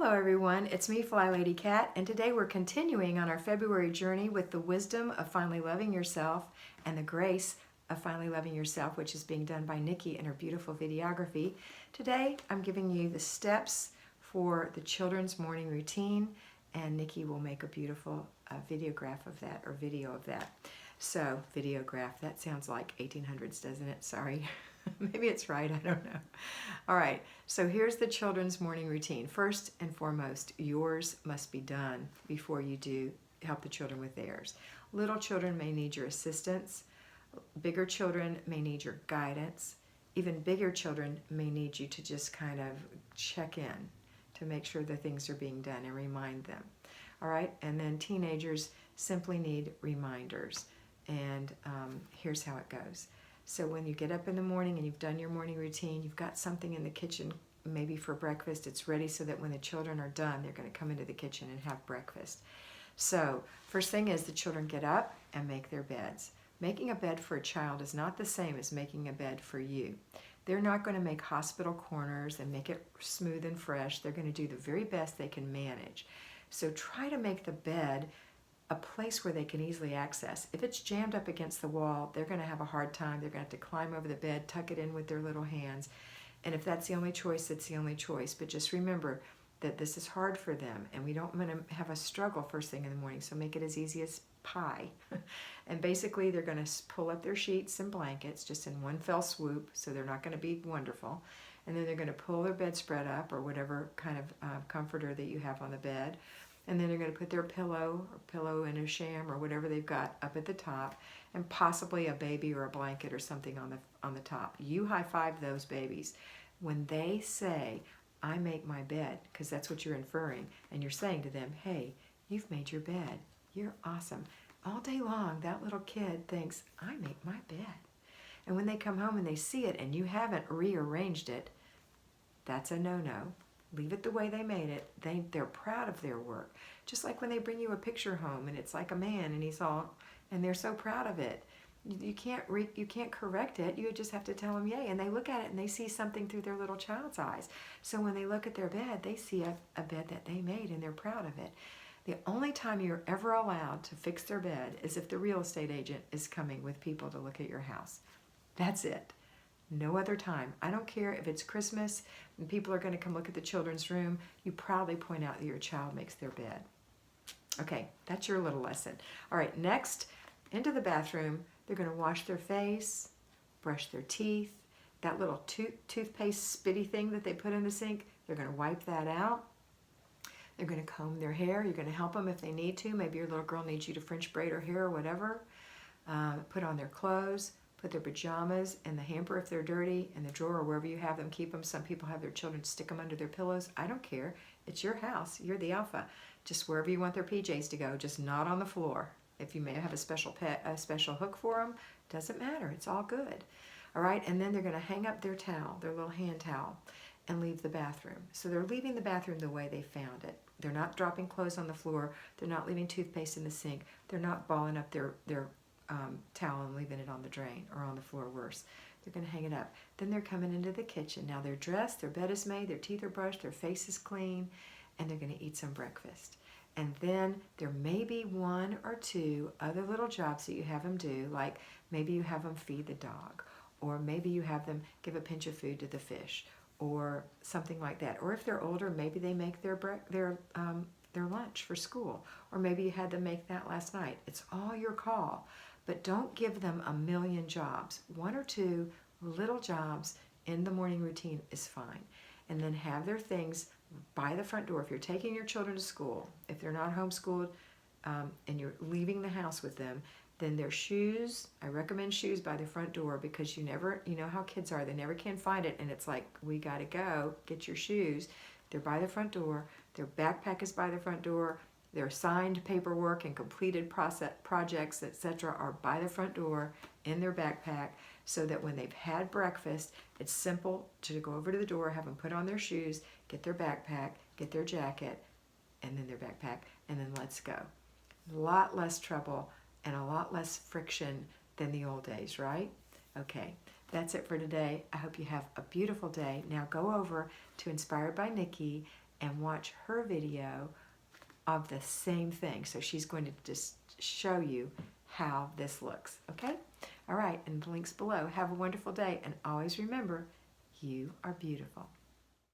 Hello everyone, it's me FlyLady Kat, and today we're continuing on our February journey with the wisdom of finally loving yourself and the grace of finally loving yourself, which is being done by Nikki in her beautiful videography. Today I'm giving you the steps for the children's morning routine, and Nikki will make a beautiful videograph of that, or video of that. So, videograph, that sounds like 1800s, doesn't it? Sorry. Maybe it's right, I don't know. All right, so here's the children's morning routine. First and foremost, yours must be done before you do help the children with theirs. Little children may need your assistance. Bigger children may need your guidance. Even bigger children may need you to just kind of check in to make sure that things are being done and remind them. All right, and then teenagers simply need reminders. And here's how it goes. So when you get up in the morning and you've done your morning routine, you've got something in the kitchen, maybe for breakfast, it's ready so that when the children are done, they're going to come into the kitchen and have breakfast. So first thing is the children get up and make their beds. Making a bed for a child is not the same as making a bed for you. They're not going to make hospital corners and make it smooth and fresh. They're going to do the very best they can manage. So try to make the bed a place where they can easily access. If it's jammed up against the wall, they're going to have a hard time. They're going to have to climb over the bed, tuck it in with their little hands. And if that's the only choice, it's the only choice. But just remember that this is hard for them, and we don't want to have a struggle first thing in the morning, so make it as easy as pie. And basically, they're going to pull up their sheets and blankets just in one fell swoop, so they're not going to be wonderful. And then they're going to pull their bedspread up, or whatever kind of comforter that you have on the bed. And then they're going to put their pillow in a sham or whatever they've got up at the top, and possibly a baby or a blanket or something on the top. You high-five those babies. When they say, I make my bed, because that's what you're inferring, and you're saying to them, hey, you've made your bed. You're awesome. All day long, that little kid thinks, I make my bed. And when they come home and they see it and you haven't rearranged it, that's a no-no. Leave it the way they made it. They're proud of their work. Just like when they bring you a picture home and it's like a man and they're so proud of it. You can't correct it. You just have to tell them yay. And they look at it and they see something through their little child's eyes. So when they look at their bed, they see a bed that they made and they're proud of it. The only time you're ever allowed to fix their bed is if the real estate agent is coming with people to look at your house. That's it. No other time. I don't care if it's Christmas and people are going to come look at the children's room. You proudly point out that your child makes their bed. Okay, that's your little lesson. All right, next, into the bathroom. They're going to wash their face, brush their teeth. That little toothpaste spitty thing that they put in the sink, they're going to wipe that out. They're going to comb their hair. You're going to help them if they need to. Maybe your little girl needs you to French braid her hair or whatever. Put on their clothes. Put their pajamas in the hamper if they're dirty, in the drawer, or wherever you have them, keep them. Some people have their children stick them under their pillows. I don't care. It's your house. You're the alpha. Just wherever you want their PJs to go, just not on the floor. If you may have a special hook for them, doesn't matter. It's all good. All right, and then they're going to hang up their towel, their little hand towel, and leave the bathroom. So they're leaving the bathroom the way they found it. They're not dropping clothes on the floor. They're not leaving toothpaste in the sink. They're not balling up their towel and leaving it on the drain or on the floor, worse. They're going to hang it up. Then they're coming into the kitchen. Now they're dressed, their bed is made, their teeth are brushed, their face is clean, and they're going to eat some breakfast. And then there may be one or two other little jobs that you have them do, like maybe you have them feed the dog, or maybe you have them give a pinch of food to the fish, or something like that. Or if they're older, maybe they make their lunch for school, or maybe you had them make that last night. It's all your call. But don't give them a million jobs. One or two little jobs in the morning routine is fine. And then have their things by the front door. If you're taking your children to school, if they're not homeschooled and you're leaving the house with them, then their shoes, I recommend shoes by the front door, because you know how kids are. They never can find it, and it's like, we got to go, get your shoes. They're by the front door. Their backpack is by the front door. Their signed paperwork and completed projects, etc., are by the front door in their backpack, so that when they've had breakfast, it's simple to go over to the door, have them put on their shoes, get their backpack, get their jacket, and then their backpack, and then let's go. A lot less trouble and a lot less friction than the old days, right? Okay, that's it for today. I hope you have a beautiful day. Now go over to Inspired by Nikki and watch her video of the same thing. So she's going to just show you how this looks, okay? All right, and the link's below. Have a wonderful day, and always remember, you are beautiful.